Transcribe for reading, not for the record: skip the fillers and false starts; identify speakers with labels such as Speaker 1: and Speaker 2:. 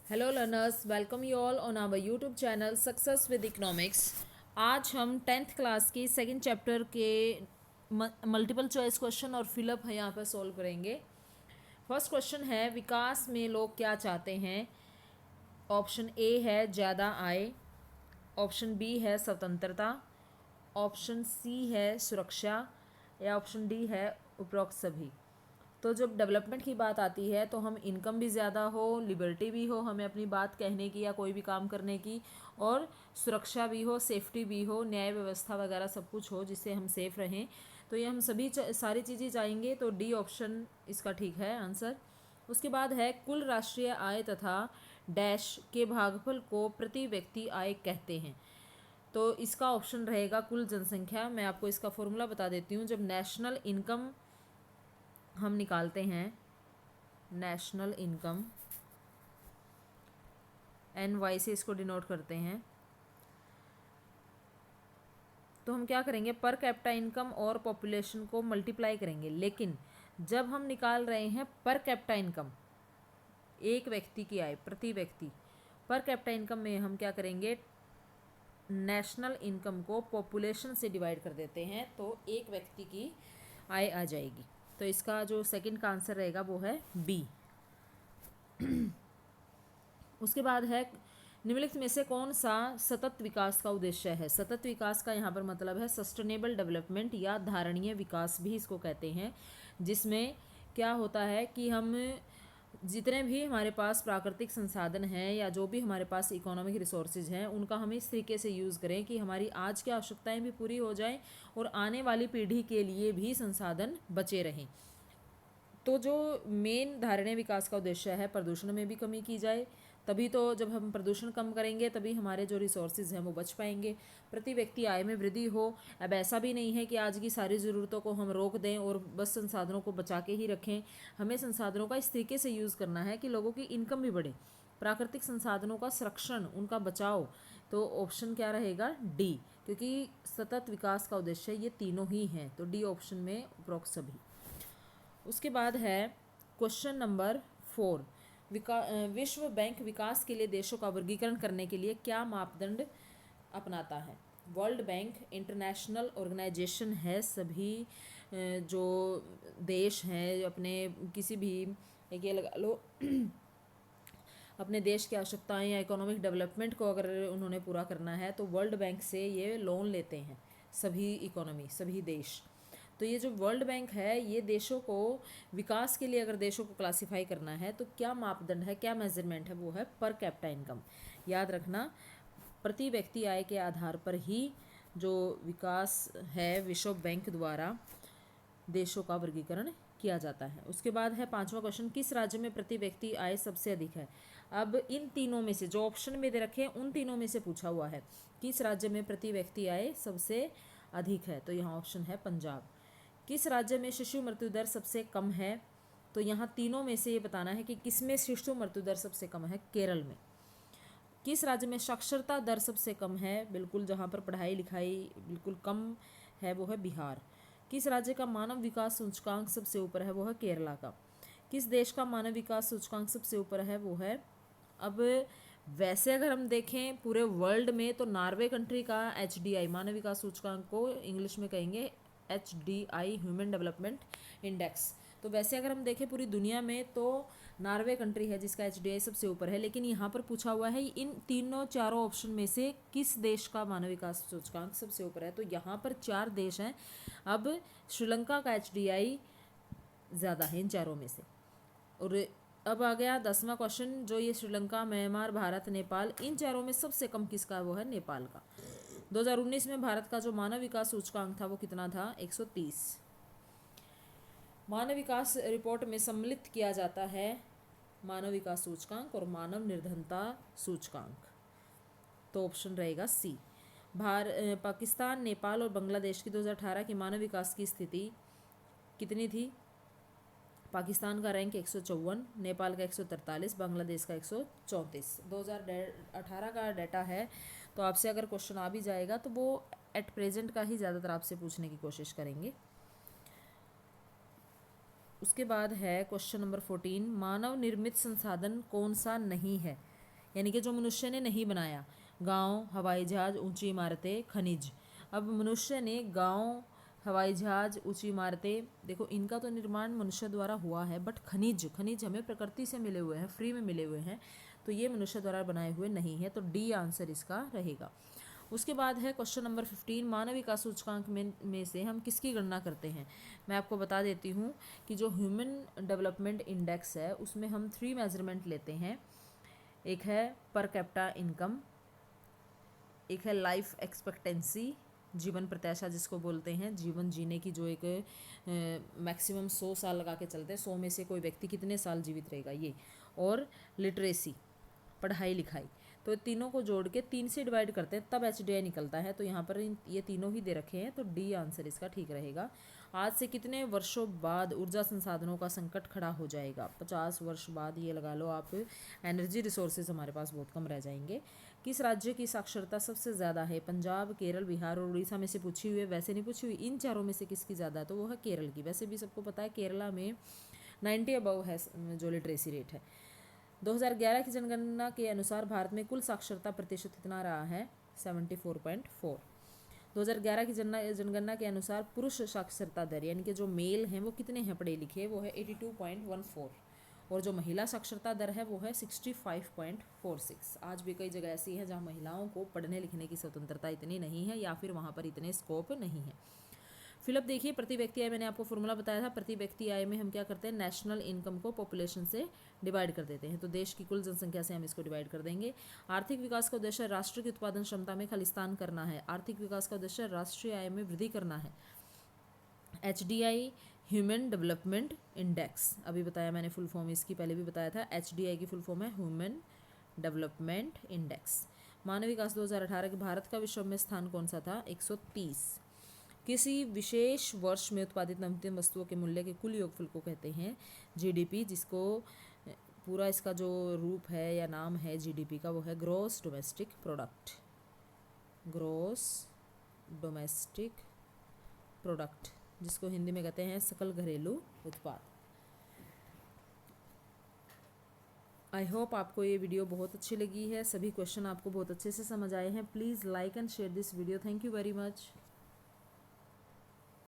Speaker 1: Hello learners, welcome you all on our YouTube channel success with economics. आज हम tenth class की second chapter के multiple choice question और fill up है यहाँ पर सॉल्व करेंगे। फर्स्ट क्वेश्चन है, विकास में लोग क्या चाहते हैं। ऑप्शन ए है ज़्यादा आय, ऑप्शन बी है स्वतंत्रता, ऑप्शन सी है सुरक्षा या ऑप्शन डी है उपरोक्त सभी। तो जब डेवलपमेंट की बात आती है तो हम इनकम भी ज़्यादा हो, लिबर्टी भी हो हमें अपनी बात कहने की या कोई भी काम करने की, और सुरक्षा भी हो, सेफ्टी भी हो, न्याय व्यवस्था वगैरह सब कुछ हो जिससे हम सेफ रहें। तो ये हम सभी सारी चीज़ें चाहेंगे, तो डी ऑप्शन इसका ठीक है आंसर। उसके बाद है कुल राष्ट्रीय आय तथा डैश के भागफल को प्रति व्यक्ति आय कहते हैं। तो इसका ऑप्शन रहेगा कुल जनसंख्या। मैं आपको इसका फॉर्मूला बता देती हूँ। जब नेशनल इनकम हम निकालते हैं, नेशनल इनकम NY से इसको डिनोट करते हैं, तो हम क्या करेंगे, पर कैपिटा इनकम और पॉपुलेशन को मल्टीप्लाई करेंगे। लेकिन जब हम निकाल रहे हैं पर कैपिटा इनकम, एक व्यक्ति की आय प्रति व्यक्ति, पर कैपिटा इनकम में हम क्या करेंगे, नेशनल इनकम को पॉपुलेशन से डिवाइड कर देते हैं, तो एक व्यक्ति की आय आ जाएगी। तो इसका जो सेकंड का आंसर रहेगा वो है बी। उसके बाद है, निम्नलिखित में से कौन सा सतत विकास का उद्देश्य है। सतत विकास का यहाँ पर मतलब है सस्टेनेबल डेवलपमेंट या धारणीय विकास भी इसको कहते हैं, जिसमें क्या होता है कि हम जितने भी हमारे पास प्राकृतिक संसाधन हैं या जो भी हमारे पास इकोनॉमिक रिसोर्सेज हैं उनका हम इस तरीके से यूज़ करें कि हमारी आज की आवश्यकताएं भी पूरी हो जाएं और आने वाली पीढ़ी के लिए भी संसाधन बचे रहें। तो जो मेन धारणीय विकास का उद्देश्य है, प्रदूषण में भी कमी की जाए, तभी तो जब हम प्रदूषण कम करेंगे तभी हमारे जो रिसोर्सेज हैं वो बच पाएंगे, प्रति व्यक्ति आय में वृद्धि हो। अब ऐसा भी नहीं है कि आज की सारी ज़रूरतों को हम रोक दें और बस संसाधनों को बचा के ही रखें। हमें संसाधनों का इस तरीके से यूज़ करना है कि लोगों की इनकम भी बढ़े, प्राकृतिक संसाधनों का संरक्षण, उनका बचाव। तो ऑप्शन क्या रहेगा, डी, क्योंकि सतत विकास का उद्देश्य ये तीनों ही हैं, तो डी ऑप्शन में उपरोक्त सभी। उसके बाद है क्वेश्चन नंबर 4, विश्व बैंक विकास के लिए देशों का वर्गीकरण करने के लिए क्या मापदंड अपनाता है। वर्ल्ड बैंक इंटरनेशनल ऑर्गेनाइजेशन है, सभी जो देश हैं अपने किसी भी, एक ये लगा लो अपने देश की आवश्यकताएं या इकोनॉमिक डेवलपमेंट को अगर उन्होंने पूरा करना है तो वर्ल्ड बैंक से ये लोन लेते हैं सभी इकोनॉमी, सभी देश। तो ये जो वर्ल्ड बैंक है ये देशों को विकास के लिए अगर देशों को क्लासिफाई करना है तो क्या मापदंड है, क्या मेजरमेंट है, वो है पर कैपिटा इनकम। याद रखना, प्रति व्यक्ति आय के आधार पर ही जो विकास है विश्व बैंक द्वारा देशों का वर्गीकरण किया जाता है। उसके बाद है पांचवा क्वेश्चन, किस राज्य में प्रति व्यक्ति आय सबसे अधिक है। अब इन तीनों में से जो ऑप्शन में दे रखे हैं उन तीनों में से पूछा हुआ है किस राज्य में प्रति व्यक्ति आय सबसे अधिक है, तो यहाँ ऑप्शन है पंजाब। किस राज्य में शिशु मृत्यु दर सबसे कम है, तो यहाँ तीनों में से ये बताना है कि किस में शिशु मृत्यु दर सबसे कम है, केरल में। किस राज्य में साक्षरता दर सबसे कम है, बिल्कुल जहाँ पर पढ़ाई लिखाई बिल्कुल कम है वो है बिहार। किस राज्य का मानव विकास सूचकांक सबसे ऊपर है, वो है केरला का। किस देश का मानव विकास सूचकांक सबसे ऊपर है, वो है, अब वैसे अगर हम देखें पूरे वर्ल्ड में तो नॉर्वे कंट्री का HDI मानव विकास सूचकांक को इंग्लिश में कहेंगे HDI, ह्यूमन डेवलपमेंट इंडेक्स। तो वैसे अगर हम देखें पूरी दुनिया में तो नॉर्वे कंट्री है जिसका HDI सबसे ऊपर है, लेकिन यहाँ पर पूछा हुआ है इन तीनों चारों ऑप्शन में से किस देश का मानव विकास सूचकांक सबसे ऊपर है, तो यहाँ पर 4 देश हैं। अब श्रीलंका का HDI ज़्यादा है इन चारों में से। और अब आ गया 10वां क्वेश्चन, जो ये श्रीलंका, म्यांमार, भारत, नेपाल, इन चारों में सबसे कम किसका है, वो है नेपाल का। 2019 में भारत का जो मानव विकास सूचकांक था वो कितना था, 130। मानव विकास रिपोर्ट में सम्मिलित किया जाता है मानव विकास सूचकांक और मानव निर्धनता सूचकांक, तो ऑप्शन रहेगा सी। पाकिस्तान, नेपाल और बांग्लादेश की 2018 की मानव विकास की स्थिति कितनी थी। पाकिस्तान का रैंक 154, नेपाल का 143, बांग्लादेश का 134। 2018 का डाटा है, तो आपसे अगर क्वेश्चन आ भी जाएगा तो वो एट प्रेजेंट का ही ज़्यादातर आपसे पूछने की कोशिश करेंगे। उसके बाद है क्वेश्चन नंबर 14, मानव निर्मित संसाधन कौन सा नहीं है। यानी कि जो मनुष्य ने नहीं बनाया। गांव, हवाई जहाज, ऊंची इमारतें, खनिज। अब मनुष्य ने गांव, हवाई जहाज, ऊंची इमारतें, देखो इनका तो निर्माण मनुष्य द्वारा हुआ है, बट खनिज खनिज हमें प्रकृति से मिले हुए हैं, फ्री में मिले हुए हैं, तो ये मनुष्य द्वारा बनाए हुए नहीं है, तो डी आंसर इसका रहेगा। उसके बाद है क्वेश्चन नंबर 15, मानव विकास सूचकांक में से हम किसकी गणना करते हैं। मैं आपको बता देती हूँ कि जो ह्यूमन डेवलपमेंट इंडेक्स है उसमें हम 3 मेजरमेंट लेते हैं। एक है पर कैपिटा इनकम, एक है लाइफ एक्सपेक्टेंसी, जीवन प्रत्याशा जिसको बोलते हैं, जीवन जीने की जो एक मैक्सिमम 100 साल लगा के चलते हैं, 100 में से कोई व्यक्ति कितने साल जीवित रहेगा ये, और लिटरेसी, पढ़ाई लिखाई। तो तीनों को जोड़ के 3 से डिवाइड करते हैं तब HDI निकलता है। तो यहाँ पर ये तीनों ही दे रखे हैं, तो डी आंसर इसका ठीक रहेगा। आज से कितने वर्षों बाद ऊर्जा संसाधनों का संकट खड़ा हो जाएगा। 50 वर्ष बाद ये लगा लो आप, एनर्जी रिसोर्सेज हमारे पास बहुत कम रह जाएंगे। किस राज्य की साक्षरता सबसे ज़्यादा है। पंजाब, केरल, बिहार और उड़ीसा में से पूछी हुई है, वैसे नहीं पूछी हुई, इन चारों में से किसकी ज़्यादा है, तो वो है केरल की। वैसे भी सबको पता है केरला में 90 अबव है जो लिटरेसी रेट है। 2011 की जनगणना के अनुसार भारत में कुल साक्षरता प्रतिशत कितना रहा है, 74.4। 2011 की जनगणना के अनुसार पुरुष साक्षरता दर यानी कि जो मेल हैं वो कितने हैं पढ़े लिखे, वो है 82.14, और जो महिला साक्षरता दर है वो है 65.46। आज भी कई जगह ऐसी है जहाँ महिलाओं को पढ़ने लिखने की स्वतंत्रता इतनी नहीं है या फिर वहाँ पर इतने स्कोप नहीं है। फिलअप देखिए, प्रति व्यक्ति आय, मैंने आपको फॉर्मूला बताया था, प्रति व्यक्ति आय में हम क्या करते हैं, नेशनल इनकम को पॉपुलेशन से डिवाइड कर देते हैं, तो देश की कुल जनसंख्या से हम इसको डिवाइड कर देंगे। आर्थिक विकास का उद्देश्य राष्ट्र की उत्पादन क्षमता में खालिस्तान करना है। आर्थिक विकास का उद्देश्य राष्ट्रीय आय में वृद्धि करना है। HDI ह्यूमन डेवलपमेंट इंडेक्स, अभी बताया मैंने फुल फॉर्म इसकी, पहले भी बताया था। HDI की फुल फॉर्म है ह्यूमन डेवलपमेंट इंडेक्स। मानव विकास 2018 के भारत का विश्व में स्थान कौन सा था, 130। किसी विशेष वर्ष में उत्पादित नवीनतम वस्तुओं के मूल्य के कुल योगफल को कहते हैं GDP, जिसको पूरा इसका जो रूप है या नाम है GDP का वो है gross domestic product. Gross domestic product, जिसको हिंदी में कहते हैं सकल घरेलू उत्पाद। आई होप आपको ये वीडियो बहुत अच्छी लगी है, सभी क्वेश्चन आपको बहुत अच्छे से समझ आए हैं। Please like and share this video. Thank you very much.